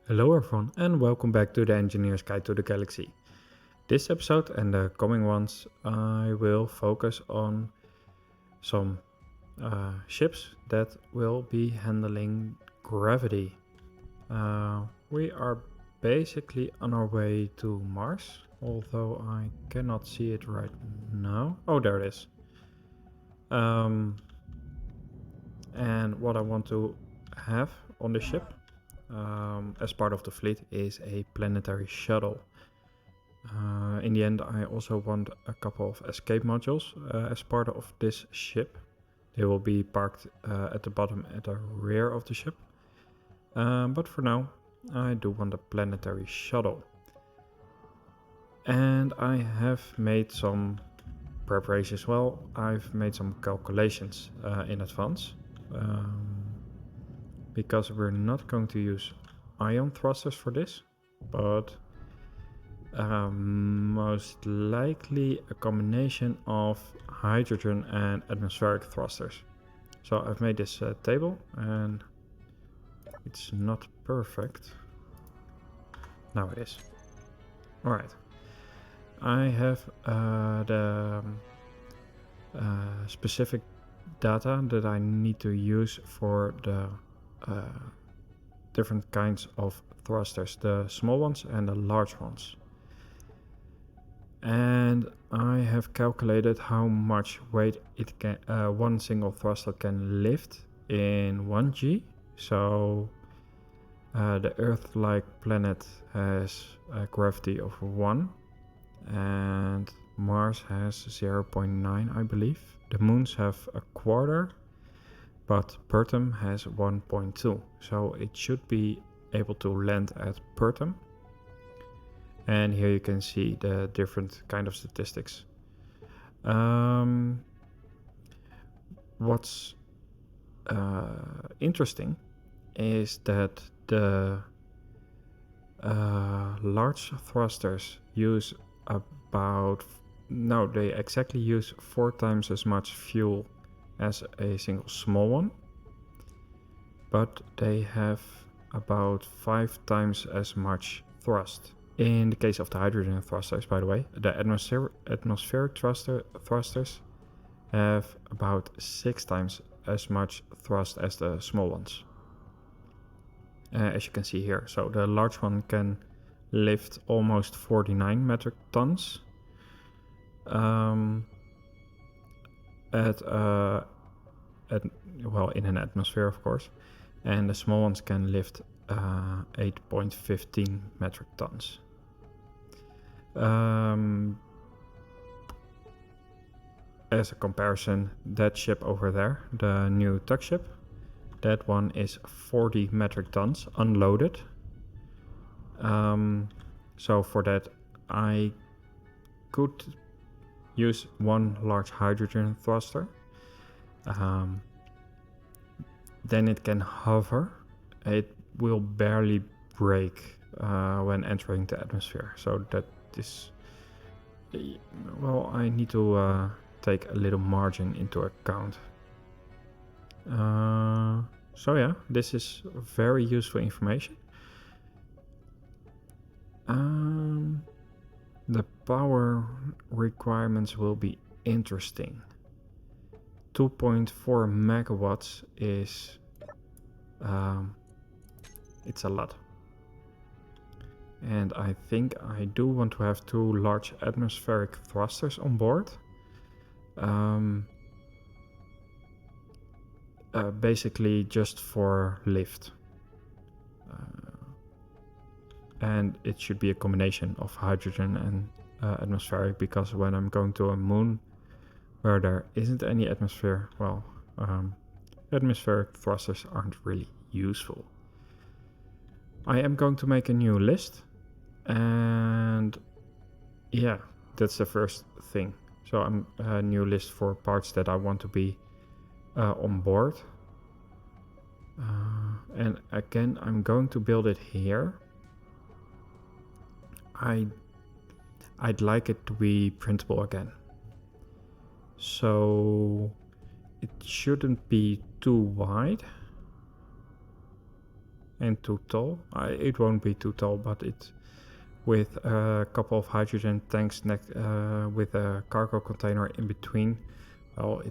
Hello everyone and welcome back to the Engineer's Guide to the Galaxy. This episode and the coming ones I will focus on some ships that will be handling gravity. We are basically on our way to Mars, although I cannot see it right now. Oh, there it is. And what I want to have on the ship as part of the fleet is a planetary shuttle. In the end, I also want a couple of escape modules as part of this ship. They will be parked at the bottom at the rear of the ship. But for now, I do want a planetary shuttle. And I have made some preparations. Well, I've made some calculations in advance. Because we're not going to use ion thrusters for this, but most likely a combination of hydrogen and atmospheric thrusters. So I've made this table and it's not perfect. Now it is. Alright. I have the specific data that I need to use for the different kinds of thrusters, the small ones and the large ones. And I have calculated how much weight it can one single thruster can lift in 1G. So the Earth-like planet has a gravity of 1 and Mars has 0.9, I believe. The moons have a quarter, but Pertum has 1.2, so it should be able to land at Pertum. And here you can see the different kind of statistics. What's interesting is that the large thrusters use they exactly use 4 times as much fuel as a single small one, but they have about 5 times as much thrust. In the case of the hydrogen thrusters, by the way, the atmospheric thrusters have about 6 times as much thrust as the small ones. As you can see here, so the large one can lift almost 49 metric tons. In an atmosphere, of course, and the small ones can lift 8.15 metric tons. As a comparison, that ship over there, the new tug ship, that one is 40 metric tons unloaded. So for that I could use one large hydrogen thruster. Then it can hover. It will barely break when entering the atmosphere. So that is, well, I need to take a little margin into account. So yeah, this is very useful information. The power requirements will be interesting. 2.4 megawatts is it's a lot, and I think I do want to have 2 large atmospheric thrusters on board. Basically just for lift, and it should be a combination of hydrogen and atmospheric, because when I'm going to a moon where there isn't any atmosphere, well, atmospheric thrusters aren't really useful. I am going to make a new list, and yeah, that's the first thing. So I'm a new list for parts that I want to be on board. And again, I'm going to build it here. I'd like it to be printable again. So it shouldn't be too wide. and too tall. It won't be too tall, but it's with a couple of hydrogen tanks with a cargo container in between. Well,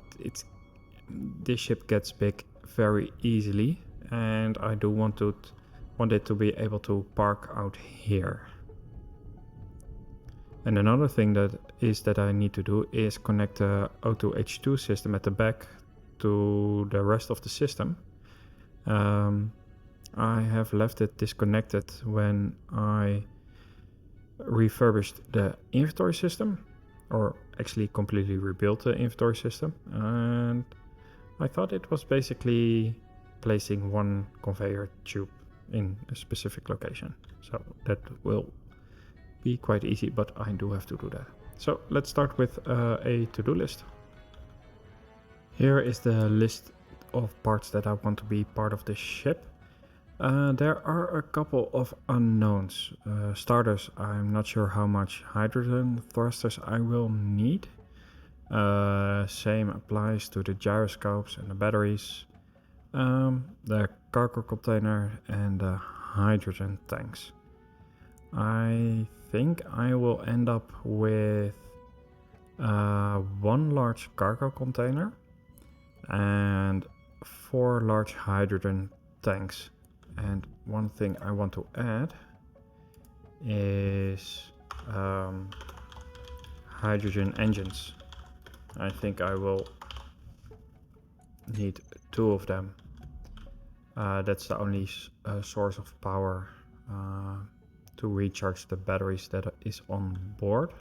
this ship gets big very easily, and I do want it to be able to park out here. And another thing that I need to do is connect the O2H2 system at the back to the rest of the system. I have left it disconnected when I refurbished the inventory system, or actually completely rebuilt the inventory system, and I thought it was basically placing one conveyor tube in a specific location, so that will be quite easy, but I do have to do that. So let's start with a to-do list. Here is the list of parts that I want to be part of this ship. There are a couple of unknowns. Starters, I'm not sure how much hydrogen thrusters I will need. Same applies to the gyroscopes and the batteries, the cargo container and the hydrogen tanks. I think I will end up with one large cargo container and 4 large hydrogen tanks. And one thing I want to add is hydrogen engines. I think I will need 2 of them. That's the only source of power to recharge the batteries that is on board.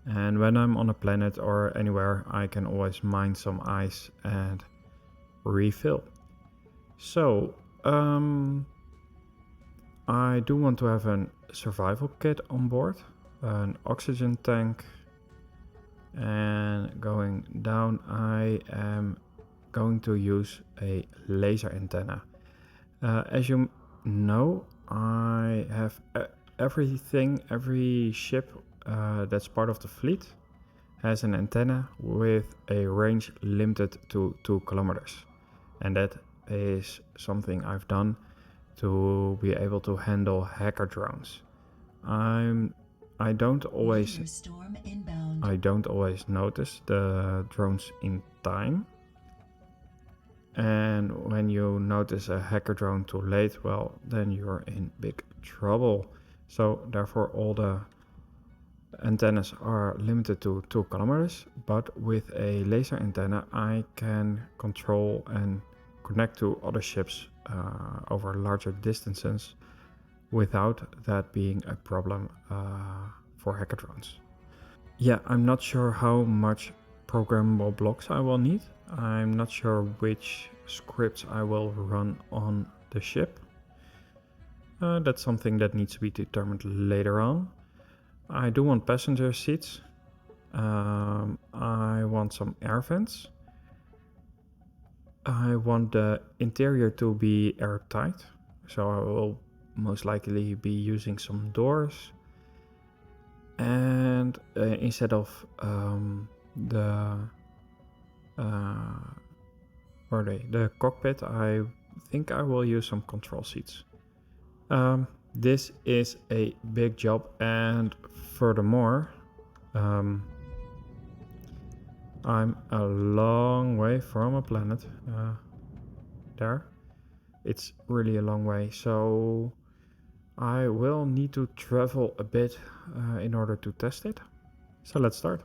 And when I'm on a planet or anywhere, I can always mine some ice and refill. So I do want to have a survival kit on board, an oxygen tank, and going down I am going to use a laser antenna. As you know, I have every ship that's part of the fleet has an antenna with a range limited to 2 kilometers, and that is something I've done to be able to handle hacker drones. I don't always notice the drones in time, and when you notice a hacker drone too late, well, then you're in big trouble. So therefore all the antennas are limited to 2 kilometers, but with a laser antenna I can control and connect to other ships over larger distances without that being a problem for hacker drones. Yeah, I'm not sure how much programmable blocks I will need. I'm not sure which scripts I will run on the ship. That's something that needs to be determined later on. I do want passenger seats. I want some air vents. I want the interior to be airtight, so I will most likely be using some doors. And instead of the cockpit, I think I will use some control seats. This is a big job, and furthermore, I'm a long way from a planet. There, it's really a long way, so I will need to travel a bit in order to test it. So let's start.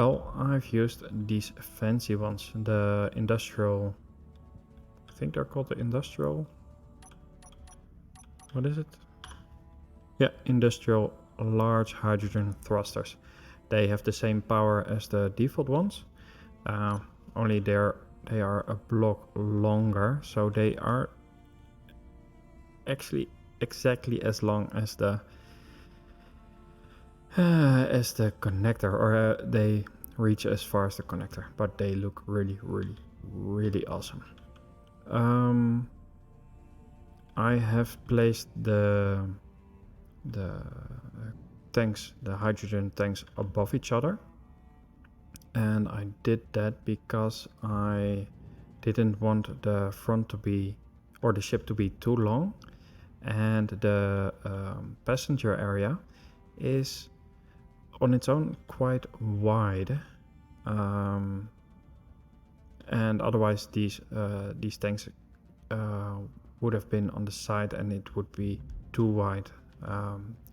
Well, I've used these fancy ones, the industrial, I think they're called the industrial, what is it? Yeah, industrial large hydrogen thrusters. They have the same power as the default ones, only they are a block longer, so they are actually exactly as long as the connector, or they reach as far as the connector, but they look really awesome. I have placed the tanks, the hydrogen tanks, above each other, and I did that because I didn't want the front to be, or the ship to be, too long, and the passenger area is on its own quite wide, and otherwise these tanks would have been on the side and it would be too wide,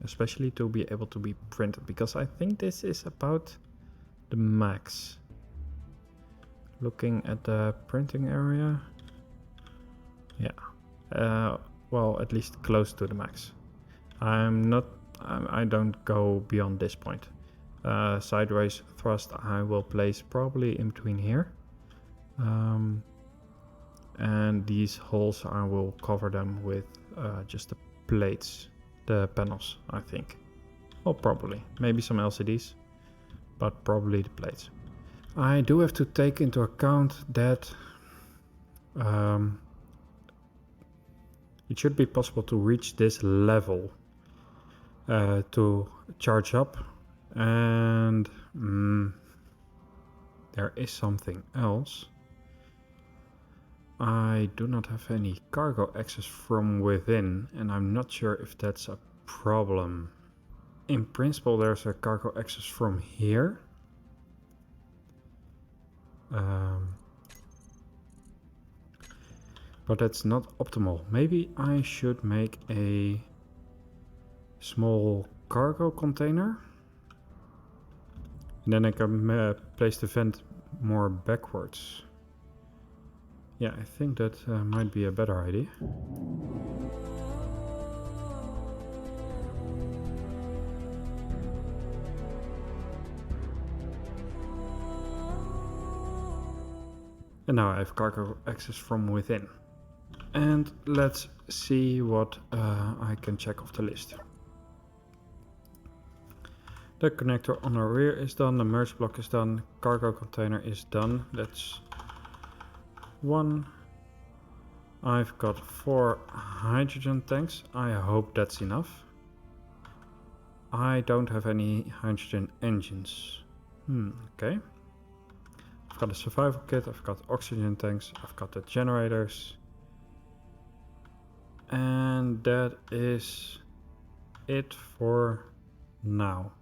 especially to be able to be printed, because I think this is about the max. Looking at the printing area, yeah, well, at least close to the max. I don't go beyond this point. Sideways thrust I will place probably in between here, and these holes I will cover them with just the plates, the panels, I think. Well, probably, maybe some LCDs, but probably the plates. I do have to take into account that it should be possible to reach this level to charge up, and there is something else. I do not have any cargo access from within, and I'm not sure if that's a problem. In principle, there's a cargo access from here. But that's not optimal. Maybe I should make a small cargo container. And then I can place the vent more backwards. Yeah, I think that might be a better idea. And now I have cargo access from within. And let's see what I can check off the list. The connector on the rear is done, the merge block is done, cargo container is done. That's one. I've got 4 hydrogen tanks. I hope that's enough. I don't have any hydrogen engines. Okay. I've got a survival kit, I've got oxygen tanks, I've got the generators. And that is it for now.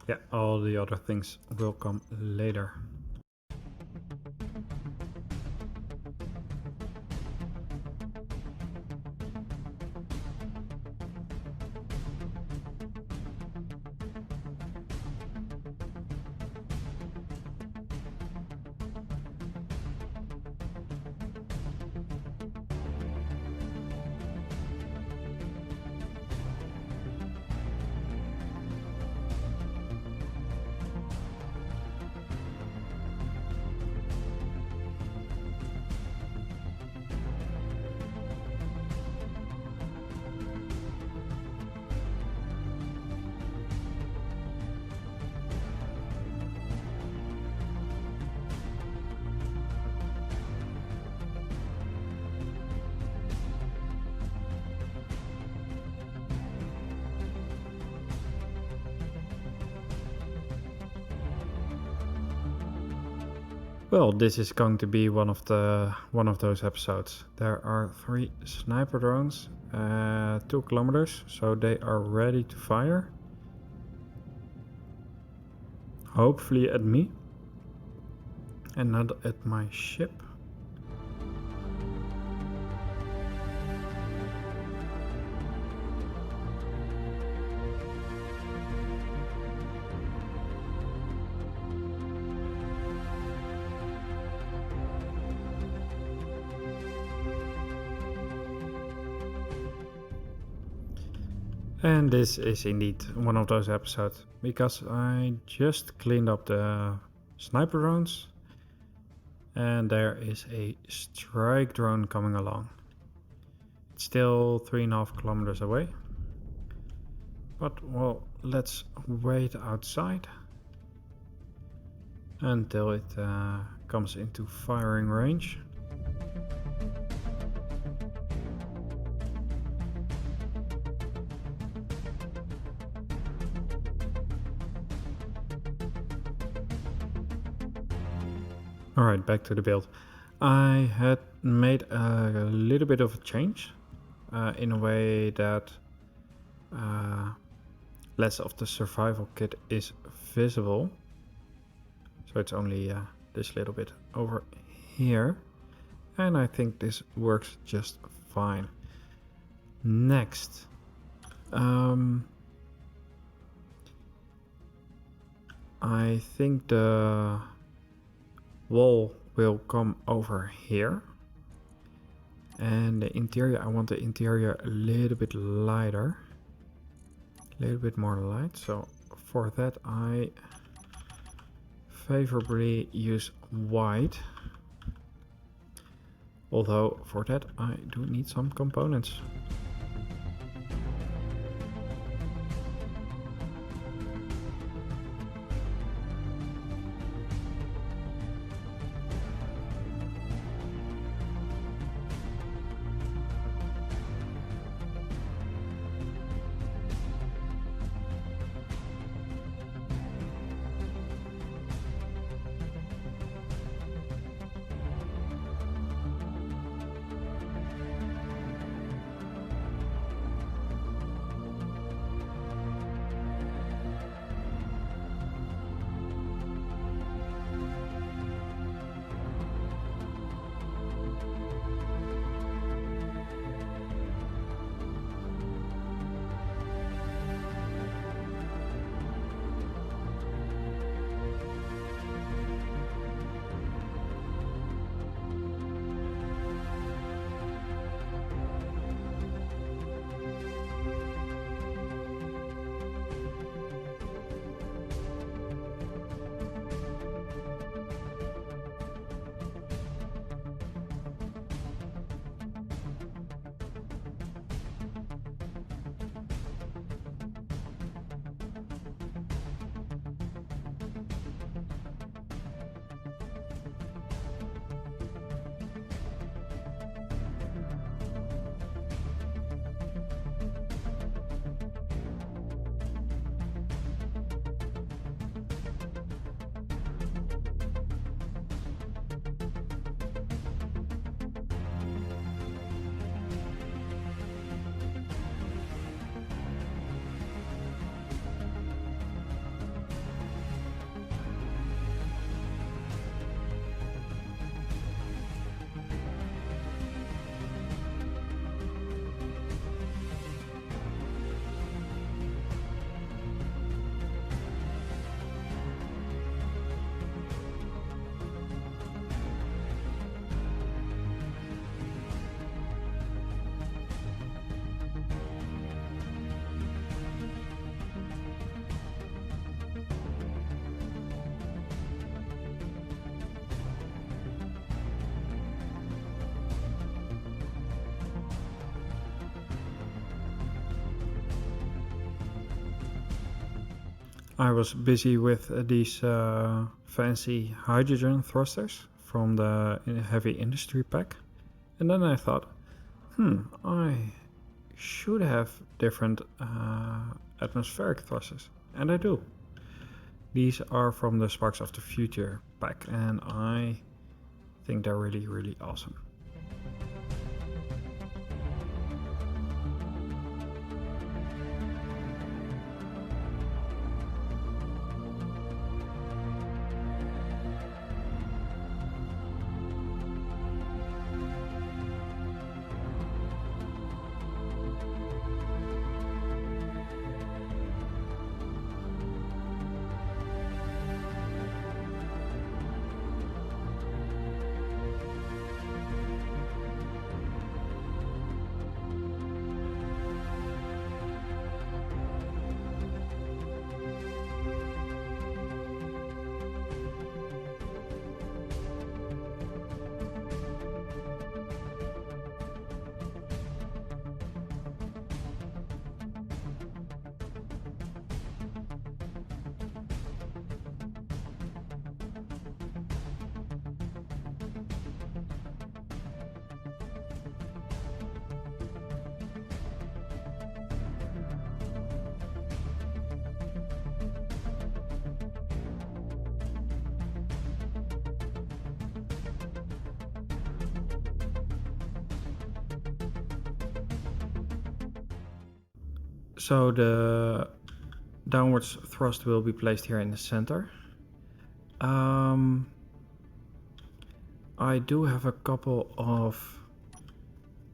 Yeah, all the other things will come later. Well, this is going to be one of those episodes. There are 3 sniper drones, 2 kilometers, so they are ready to fire. Hopefully at me and not at my ship. And this is indeed one of those episodes, because I just cleaned up the sniper drones and there is a strike drone coming along. It's still 3.5 kilometers away, but well, let's wait outside until it comes into firing range. Alright, back to the build. I had made a little bit of a change in a way that less of the survival kit is visible. So it's only this little bit over here. And I think this works just fine. Next. I think the wall will come over here. And the interior, I want the interior a little bit lighter. A little bit more light. So for that I favorably use white. Although for that I do need some components. I was busy with these fancy hydrogen thrusters from the heavy industry pack. And then I thought, I should have different atmospheric thrusters. And I do. These are from the Sparks of the Future pack, and I think they're really, really awesome. So the downwards thrust will be placed here in the center. I do have a couple of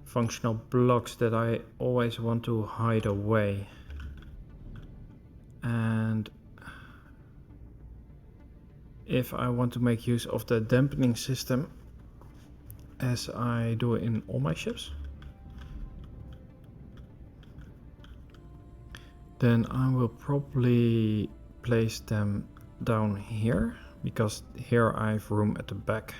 functional blocks that I always want to hide away. And if I want to make use of the dampening system, as I do in all my ships, then I will probably place them down here, because here I have room at the back.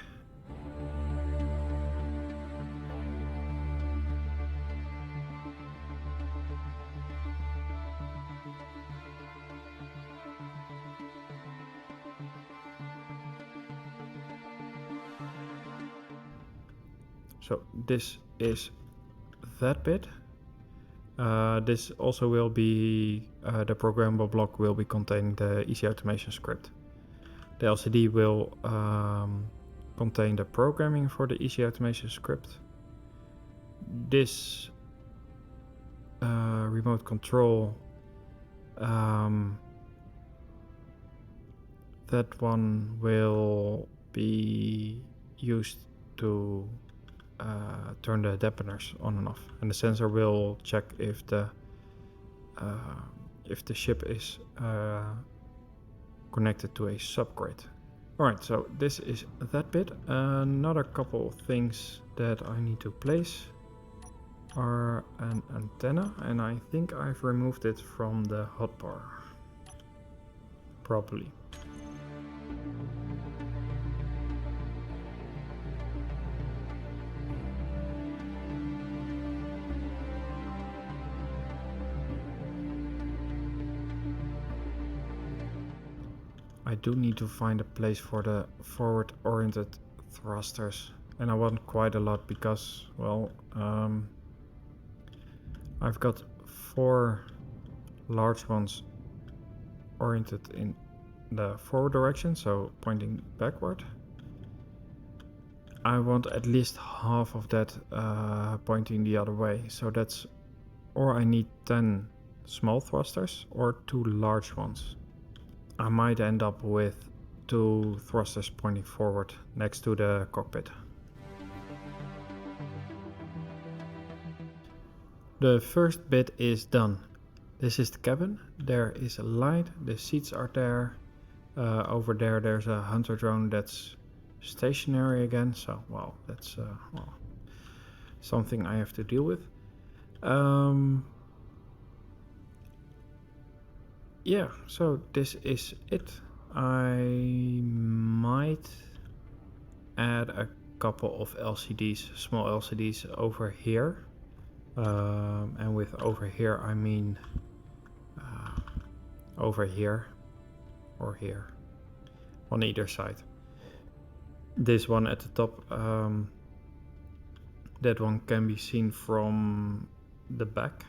So this is that bit. This also will be, the programmable block will be containing the easy automation script. The LCD will contain the programming for the easy automation script. This remote control, that one will be used to turn the dampeners on and off, and the sensor will check if the ship is connected to a subgrid. Alright, so this is that bit. Another couple of things that I need to place are an antenna, and I think I've removed it from the hotbar properly. I do need to find a place for the forward-oriented thrusters, and I want quite a lot because, well, I've got 4 large ones oriented in the forward direction, so pointing backward. I want at least half of that pointing the other way, so that's, or I need 10 small thrusters or 2 large ones. I might end up with 2 thrusters pointing forward next to the cockpit. The first bit is done. This is the cabin. There is a light, the seats are there. Over there there's a hunter drone that's stationary again, so well, that's well, something I have to deal with. Yeah, so this is it. I might add a couple of LCDs, small LCDs over here. And with over here I mean over here or here, on either side. This one at the top, that one can be seen from the back.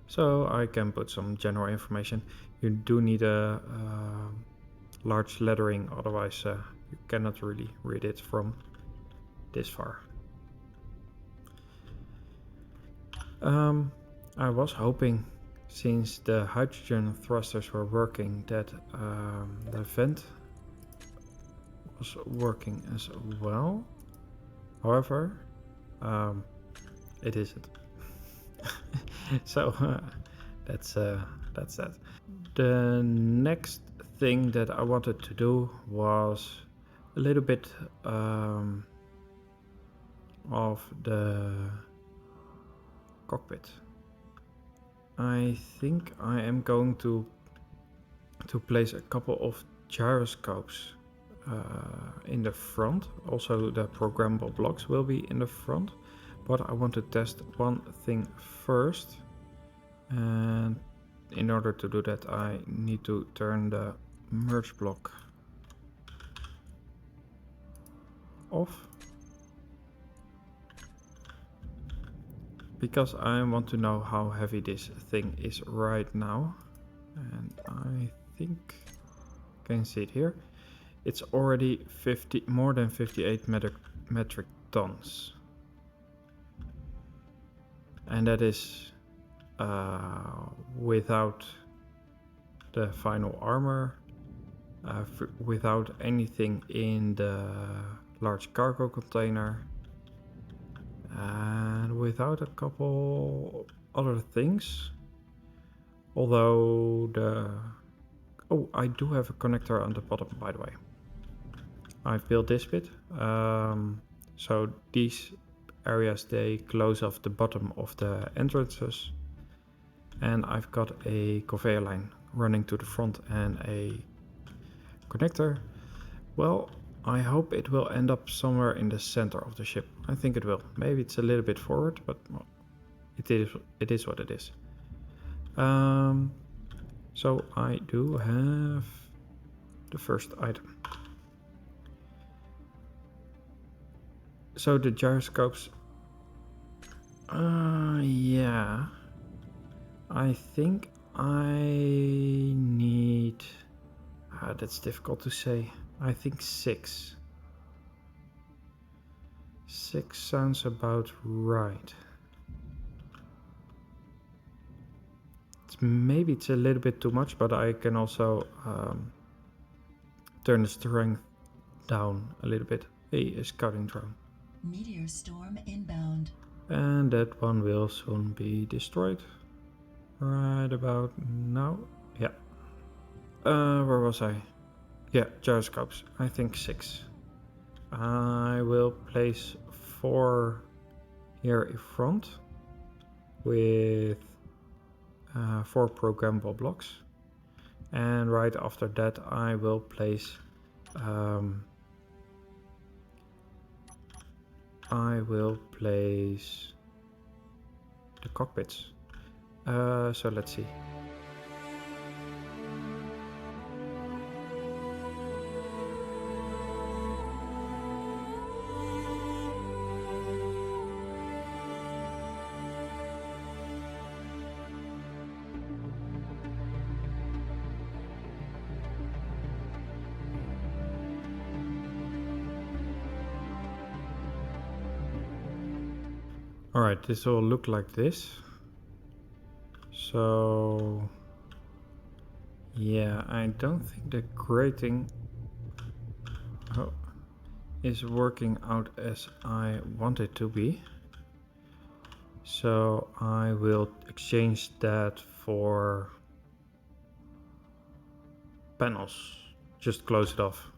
So I can put some general information. You do need a large lettering, otherwise you cannot really read it from this far. I was hoping, since the hydrogen thrusters were working, that the vent was working as well. However, it isn't. So that's that. The next thing that I wanted to do was a little bit of the cockpit. I think I am going to place a couple of gyroscopes in the front. Also the programmable blocks will be in the front, but I want to test one thing first, and in order to do that I need to turn the merge block off, because I want to know how heavy this thing is right now, and I think you can see it here. It's already more than 58 metric tons, and that is without the final armor, without anything in the large cargo container, and without a couple other things. Although oh, I do have a connector on the bottom, by the way. I've built this bit. So these areas, they close off the bottom of the entrances. And I've got a conveyor line running to the front and a connector. Well, I hope it will end up somewhere in the center of the ship. I think it will. Maybe it's a little bit forward, but well, it is what it is. So I do have the first item. So the gyroscopes, yeah, I think I need, that's difficult to say. I think 6. 6 sounds about right. Maybe it's a little bit too much, but I can also turn the strength down a little bit. A scouting drone. Meteor storm inbound. And that one will soon be destroyed. Right about now. Yeah. Where was I? Yeah, gyroscopes. I think 6. I will place 4 here in front with 4 programmable blocks. And right after that I will place the cockpits. So let's see. Alright, this will look like this. So yeah, I don't think the grating is working out as I want it to be. So I will exchange that for panels. Just close it off.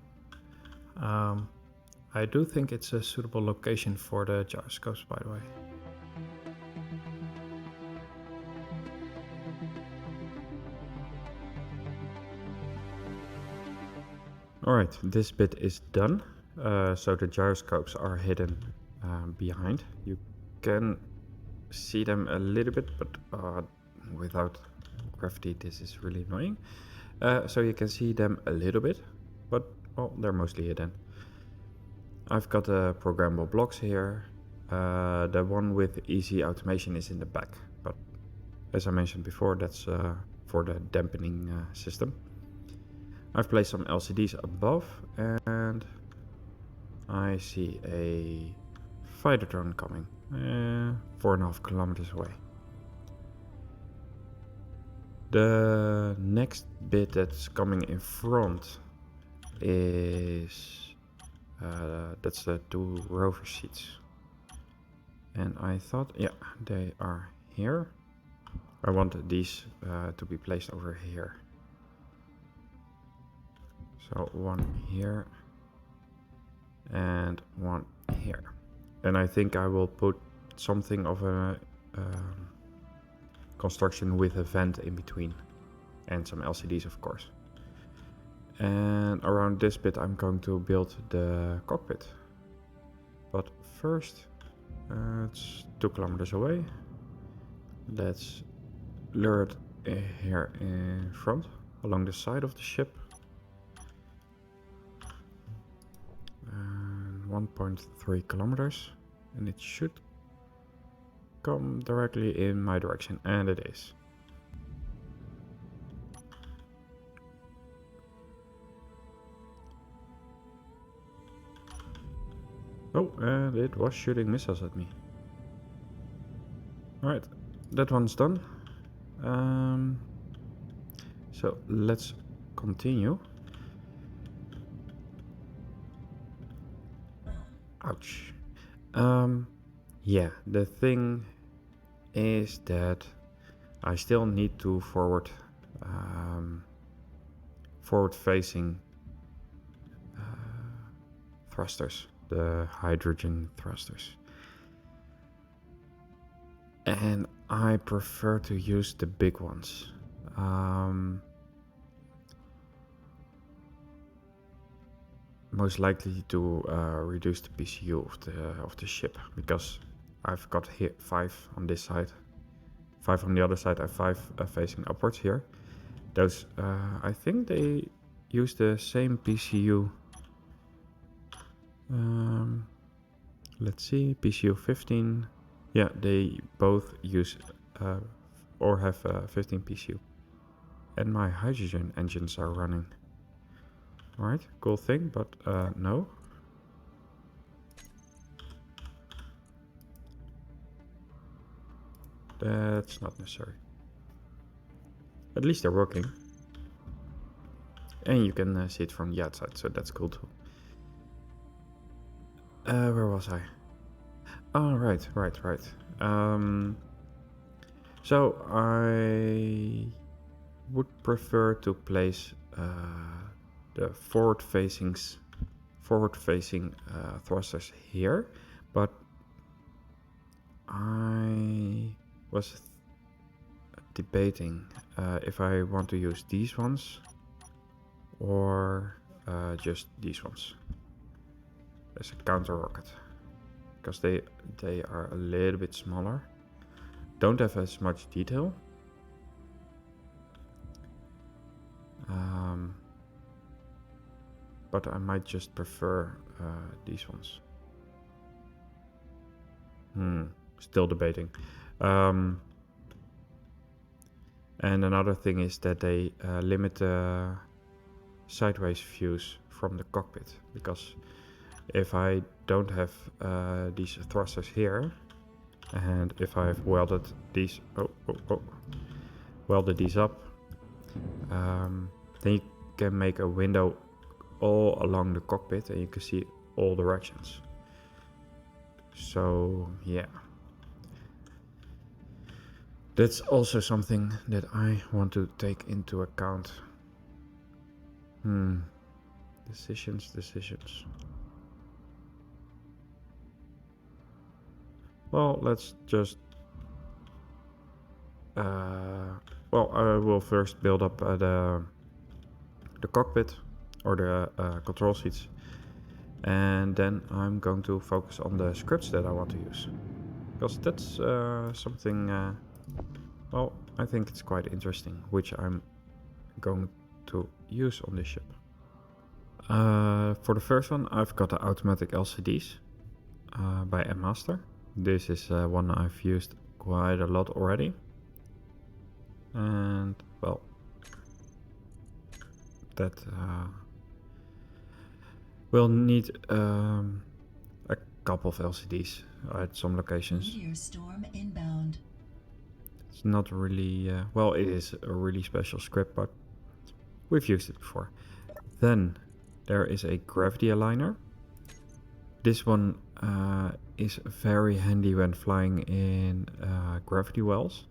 I do think it's a suitable location for the gyroscopes, by the way. Alright, this bit is done. So the gyroscopes are hidden behind. You can see them a little bit, but without gravity this is really annoying. So you can see them a little bit, but well, they're mostly hidden. I've got the programmable blocks here. The one with easy automation is in the back, but as I mentioned before, that's for the dampening system. I've placed some LCDs above, and I see a fighter drone coming 4.5 kilometers away. The next bit that's coming in front is that's the 2 rover seats, and I thought, yeah, they are here. I want these to be placed over here. So 1 here and 1 here. And I think I will put something of a construction with a vent in between and some LCDs, of course. And around this bit I'm going to build the cockpit. But first, it's 2 kilometers away. Let's lure it here in front along the side of the ship. 1.3 kilometers, and it should come directly in my direction, and it is. Oh, and it was shooting missiles at me. Alright, that one's done. So let's continue. Ouch. Yeah, the thing is that I still need to forward facing thrusters, the hydrogen thrusters. And I prefer to use the big ones. Most likely to reduce the PCU of the ship, because I've got here 5 on this side, 5 on the other side, and 5 facing upwards here. Those I think they use the same PCU. Let's see, PCU 15. Yeah, they both use or have 15 PCU. And my hydrogen engines are running. Alright, cool thing, but no. That's not necessary. At least they're working. And you can see it from the outside, so that's cool too. Where was I? Oh, right. So I would prefer to place the forward-facing thrusters here, but I was debating if I want to use these ones or just these ones as a counter rocket, because they are a little bit smaller, don't have as much detail, but I might just prefer these ones. Still debating. And another thing is that they limit the sideways views from the cockpit, because if I don't have these thrusters here, and if I've welded these up, then you can make a window all along the cockpit and you can see all directions. So yeah, that's also something that I want to take into account. Decisions. Well, let's just I will first build up the cockpit or the control seats, and then I'm going to focus on the scripts that I want to use, because that's something I think it's quite interesting, which I'm going to use on this ship. For the first one, I've got the automatic LCDs by M-Master. This is one I've used quite a lot already, and well, that will need a couple of LCDs at some locations. Meteor storm inbound. It's not really well, it is a really special script, but we've used it before. Then there is a gravity aligner. This one is very handy when flying in gravity wells,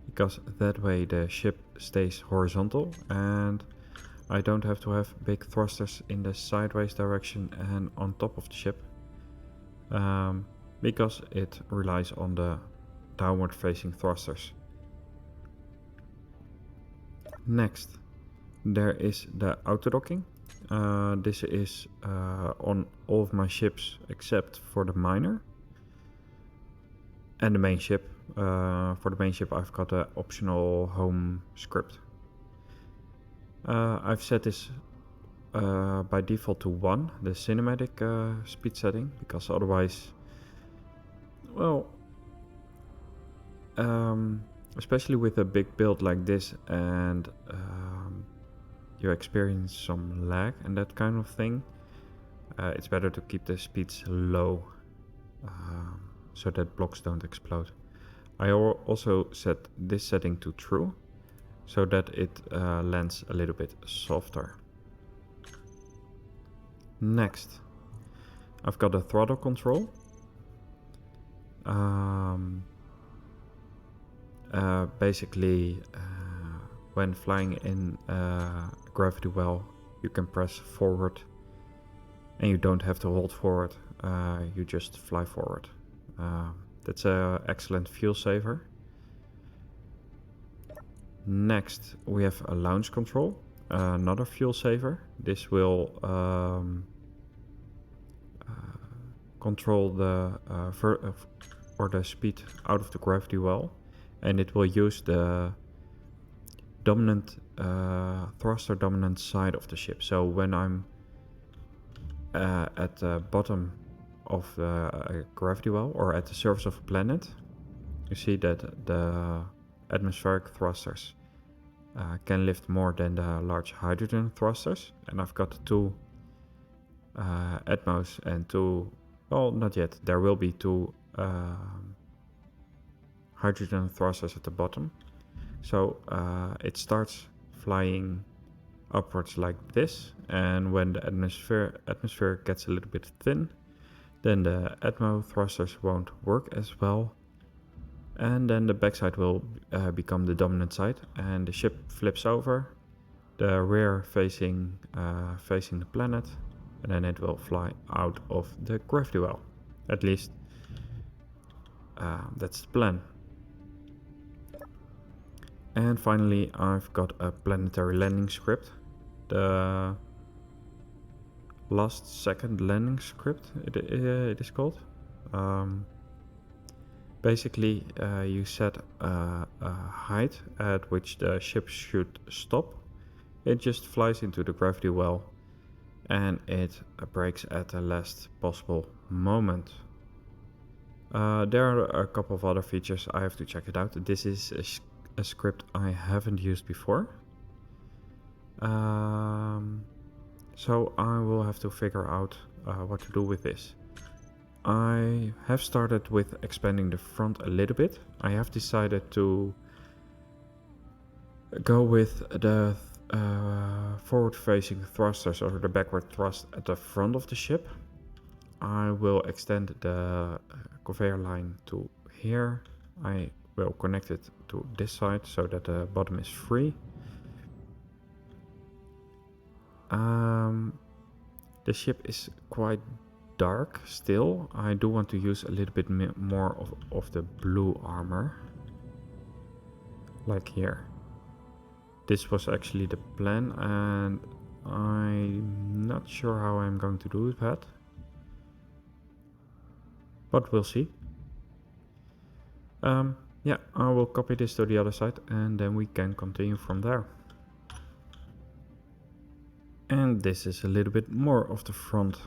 because that way the ship stays horizontal and I don't have to have big thrusters in the sideways direction and on top of the ship, because it relies on the downward facing thrusters. Next, there is the autodocking. This is on all of my ships except for the minor and the main ship. For the main ship I've got an optional home script. I've set this by default to 1, the cinematic speed setting, because otherwise, well, especially with a big build like this and you experience some lag and that kind of thing, it's better to keep the speeds low so that blocks don't explode. I also set this setting to true, so that it lands a little bit softer. Next, I've got a throttle control. Basically, when flying in a gravity well, you can press forward and you don't have to hold forward, you just fly forward. That's an excellent fuel saver. Next, we have a launch control, another fuel saver. This will control the or the speed out of the gravity well, and it will use the dominant thruster dominant side of the ship. So when I'm at the bottom of the gravity well or at the surface of a planet, you see that the atmospheric thrusters can lift more than the large hydrogen thrusters, and I've got two Atmos and two, well, not yet, there will be two hydrogen thrusters at the bottom. So it starts flying upwards like this, and when the atmosphere gets a little bit thin, then the Atmo thrusters won't work as well, and then the backside will become the dominant side, and the ship flips over, the rear facing the planet, and then it will fly out of the gravity well. At least that's the plan. And finally, I've got a planetary landing script. The last second landing script, it is called. Basically, you set a height at which the ship should stop. It just flies into the gravity well, and it brakes at the last possible moment. There are a couple of other features. I have to check it out. This is a script I haven't used before. So I will have to figure out what to do with this. I have started with expanding the front a little bit. I have decided to go with the forward-facing thrusters or the backward thrust at the front of the ship. I will extend the conveyor line to here. I will connect it to this side so that the bottom is free. The ship is quite dark still. I do want to use a little bit more of the blue armor, like here. This was actually the plan, and I'm not sure how I'm going to do that, but we'll see. Yeah, I will copy this to the other side, and then we can continue from there. And this is a little bit more of the front.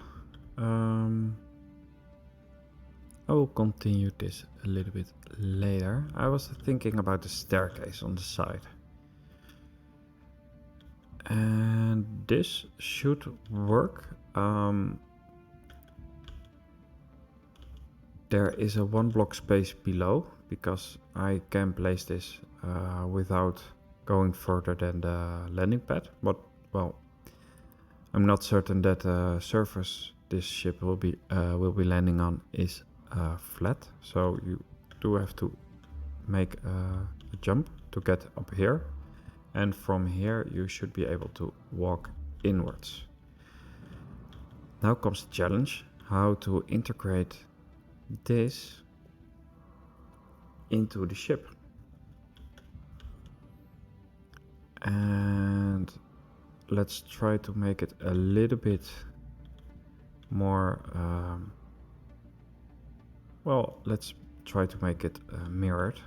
I will continue this a little bit later. I was thinking about the staircase on the side. And this should work. There is a 1 block space below, because I can place this without going further than the landing pad. But, well, I'm not certain that the surface this ship will be landing on is flat, so you do have to make a jump to get up here, and from here you should be able to walk inwards. Now comes the challenge, how to integrate this into the ship. And let's try to make it a little bit more, well, let's try to make it mirrored.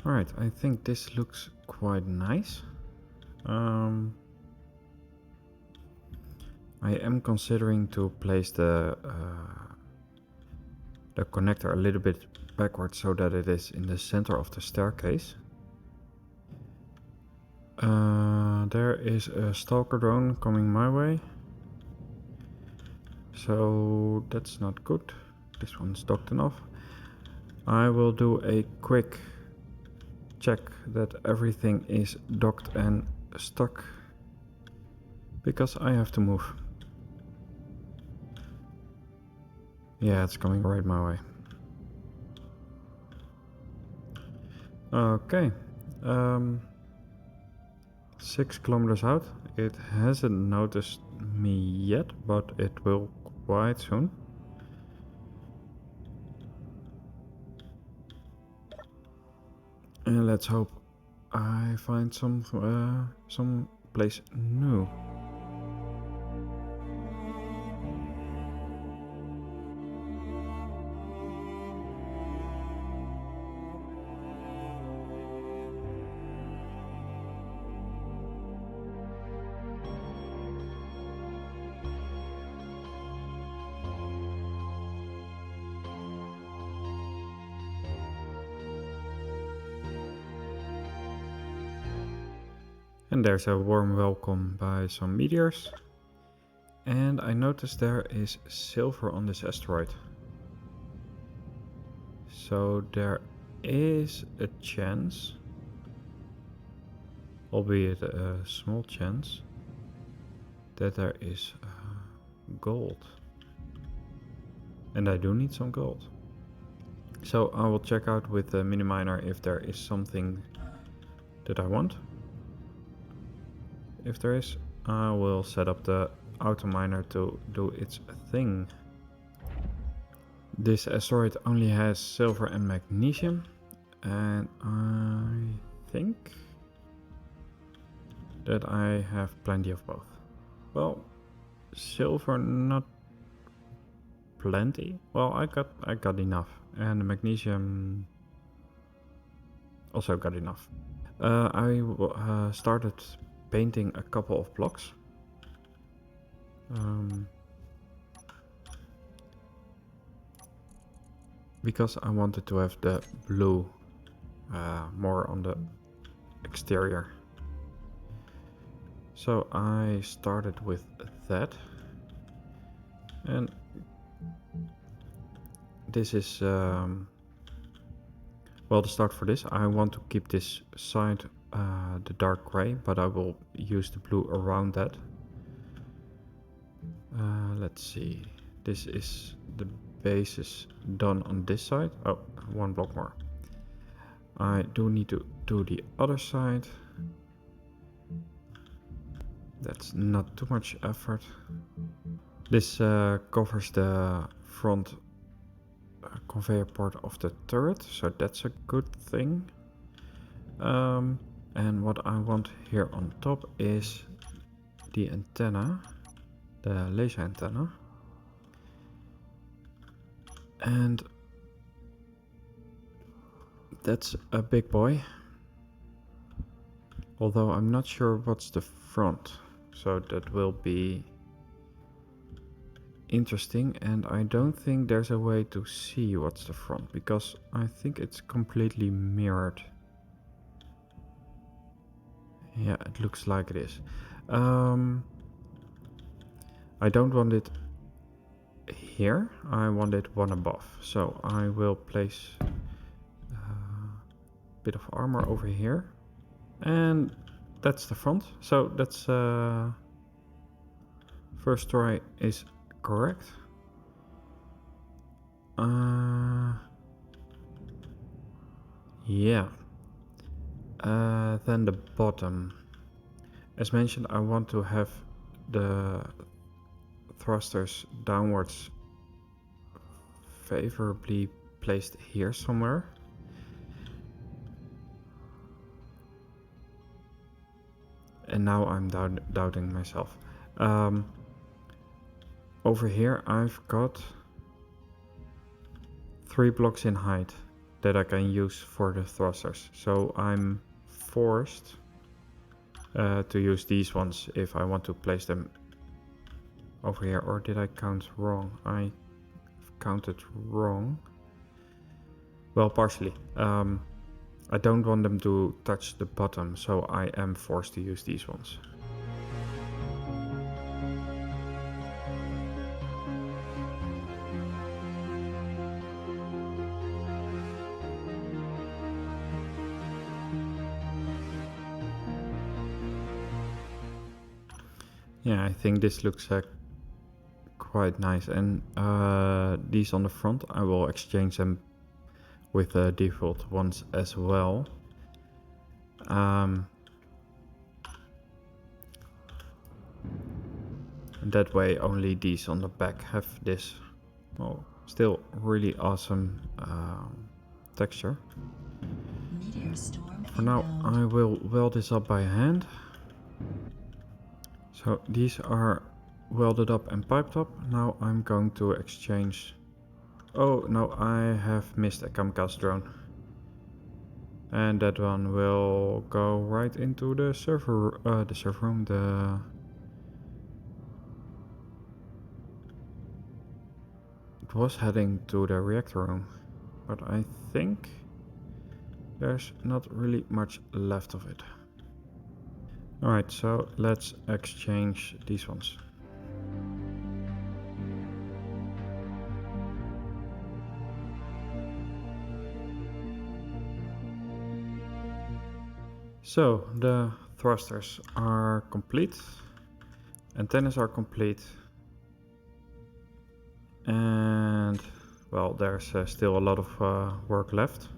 Alright, I think this looks quite nice. I am considering to place the connector a little bit backwards so that it is in the center of the staircase. There is a stalker drone coming my way, so that's not good. This one's docked enough. I will do a quick check that everything is docked and stuck, because I have to move. Yeah, it's coming right my way. Okay. 6 kilometers out. It hasn't noticed me yet, but it will quite soon. And let's hope I find some place new. And there's a warm welcome by some meteors. And I noticed there is silver on this asteroid. So there is a chance, albeit a small chance, that there is gold. And I do need some gold. So I will check out with the mini miner if there is something that I want. If there is, I will set up the auto miner to do its thing. This asteroid only has silver and magnesium, and I think that I have plenty of both. Well, silver not plenty. Well, I got enough, and the magnesium also got enough. I started painting a couple of blocks. Because I wanted to have the blue more on the exterior. So I started with that. And this is, well, the start for this. I want to keep this side the dark gray, but I will use the blue around that. Let's see. This is the basis done on this side. Oh, one block more. I do need to do the other side. That's not too much effort. This covers the front conveyor part of the turret, so that's a good thing. And what I want here on top is the antenna, the laser antenna. And that's a big boy. Although I'm not sure what's the front, so that will be interesting. And I don't think there's a way to see what's the front, because I think it's completely mirrored. Yeah, it looks like it is. I don't want it here, I want it one above. So I will place a bit of armor over here. And that's the front. So that's first try is correct. Yeah. Then the bottom. As mentioned, I want to have the thrusters downwards favorably placed here somewhere. And now I'm doubting myself. Over here I've got 3 blocks in height that I can use for the thrusters. So I'm forced to use these ones if I want to place them over here. Or did I count wrong? I counted wrong. Well, partially. I don't want them to touch the bottom, so I am forced to use these ones. Yeah, I think this looks quite nice. And these on the front, I will exchange them with the default ones as well. That way only these on the back have this, well, still really awesome texture. Meteor storm For now, inbound. I will weld this up by hand. So these are welded up and piped up. Now I'm going to exchange. Oh no, I have missed a kamikaze drone. And that one will go right into the server room. It was heading to the reactor room, but I think there's not really much left of it. Alright, so let's exchange these ones. So the thrusters are complete, antennas are complete, and well, there's still a lot of work left,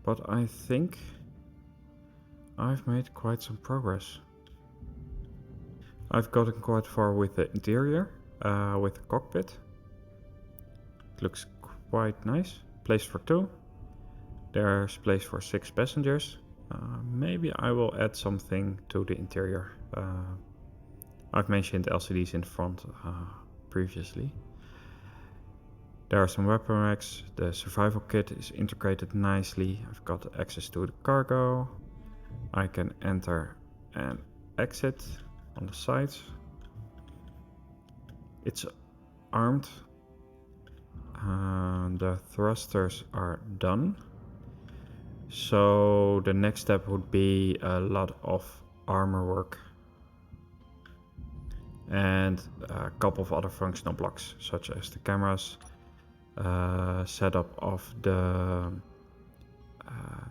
but I think I've made quite some progress. I've gotten quite far with the interior, with the cockpit. It looks quite nice. Place for 2. There's place for 6 passengers. Maybe I will add something to the interior. I've mentioned LCDs in front previously. There are some weapon racks. The survival kit is integrated nicely. I've got access to the cargo. I can enter and exit on the sides. It's armed. The thrusters are done. So the next step would be a lot of armor work and a couple of other functional blocks, such as the cameras, setup of the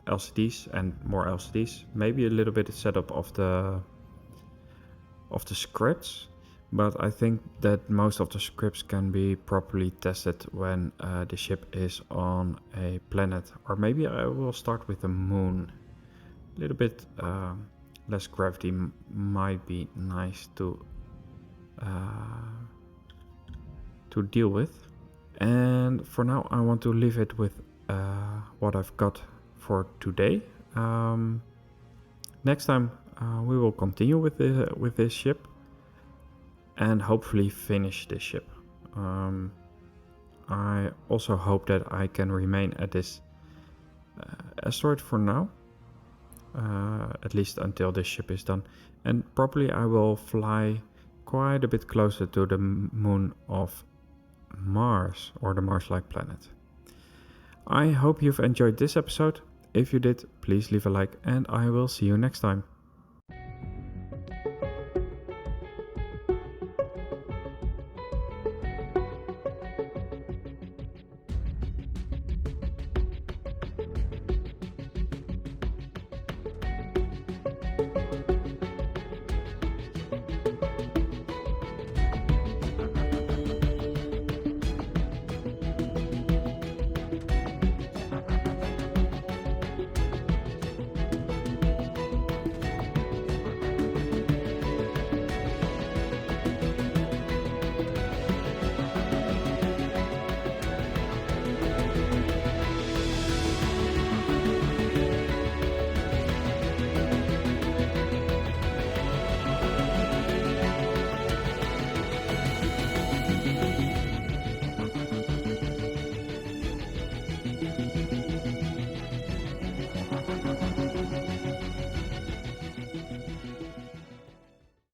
LCDs and more LCDs, maybe a little bit of setup of the scripts. But I think that most of the scripts can be properly tested when the ship is on a planet. Or maybe I will start with the moon. A little bit less gravity might be nice to deal with. And for now I want to leave it with what I've got for today. Next time we will continue with this ship and hopefully finish this ship. I also hope that I can remain at this asteroid for now, at least until this ship is done, and probably I will fly quite a bit closer to the moon of Mars, or the Mars-like planet. I hope you've enjoyed this episode. If you did, please leave a like and I will see you next time.